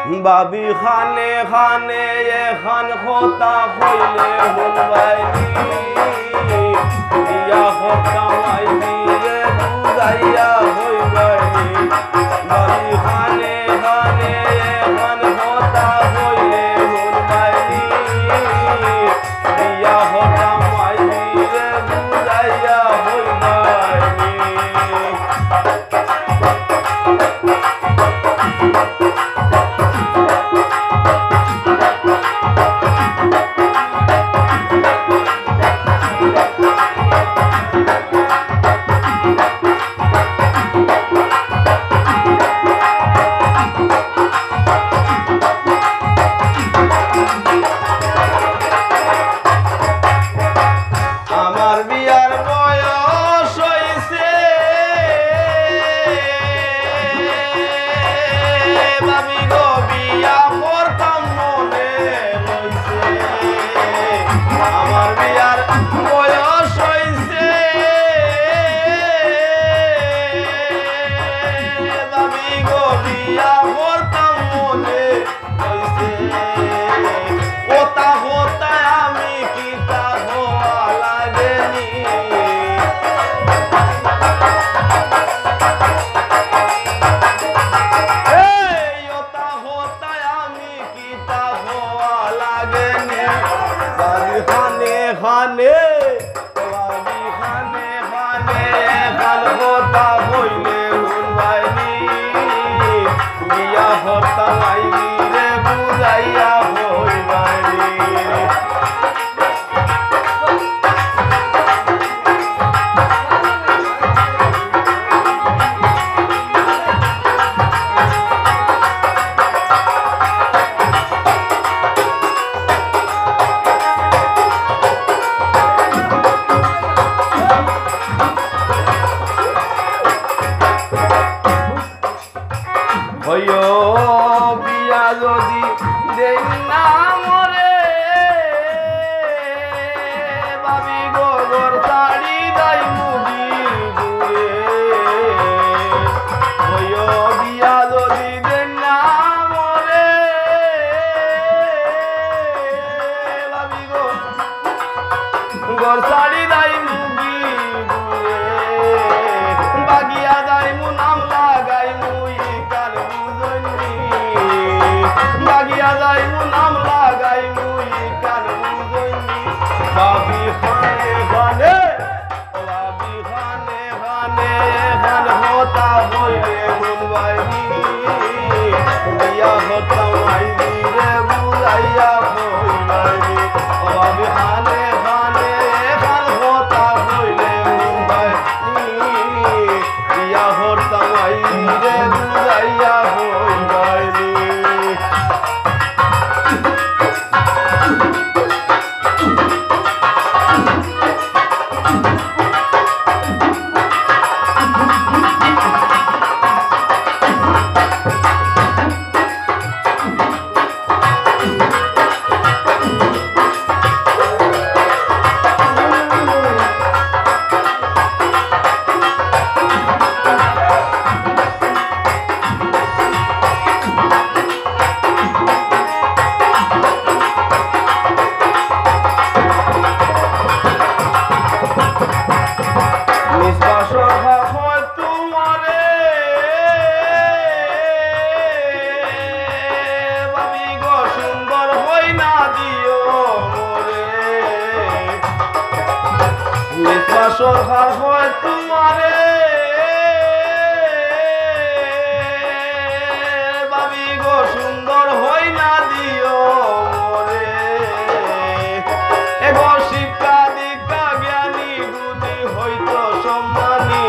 বাবি খানে খানে এখান কথা হইলে হুনবাইনি ইয়া কথা মাইনি রে বুঝাইয়া হইবাইনি বাবি খানে খানে এখান কথা হইলে হুনবাইনি ইয়া কথা মাইনি রে বুঝাইয়া হইবাইনি খানে বাবি খানে খানে খান কথা হইলে হুনবাইনি বিয়া হতা মাইনি রে বুঝাইয়া হইবাইনি বিয়া যদি দেই না মরে বাবি গোবর শাড়ি দাই মুগি দূরে বিয়া যদি দেই না মরে বাবি গোবর শাড়ি দাই মুগি দূরে বাগিয়া যাই মু নাম লাগাই মুই বাগিয়া যাই মু নাম লাগাই মুই কান বুঝইনি বাবি খানে খানে বাবি খানে খানে খান হতা হইলে হুনবাইনি বিয়া হতা মাইনি রে বুঝাইয়া হইবাইনি বাবি খানে খানে খান হতা হইলে হুনবাইনি বিয়া হতা মাইনি রে বুঝাইয়া হইবাইনি সরকার হয় তোমারে বাবি গো সুন্দর হই না দিও মরে এগো শিক্ষা দীক্ষা জ্ঞানী গুণী হইতো সম্মানী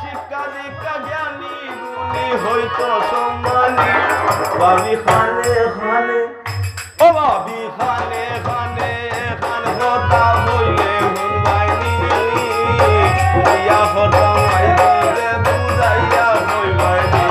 শিক্ষা দীক্ষা জ্ঞানী গুণী হইতো সম্মানী বাবি খানে খানে ও বাবি খানে খানে খান হতা হইলে হুনবাইনি বিয়া হতা মাইনি রে বুঝাইয়া হইবাইনি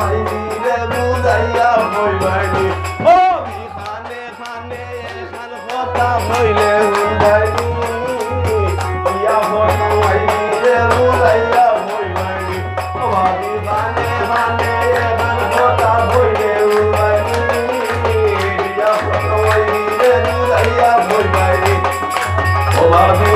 আইবি রে বুঝাইয়া হইবানি ও খানে খানে এখান কথা হইলে হুন্দাইনি ইয়া হতো আইবি রে বুঝাইয়া হইবানি ও ভাবি খানে খানে এখান কথা হইলে হুন্দাইনি ইয়া হতো আইবি রে বুঝাইয়া হইবানি ও ভাবি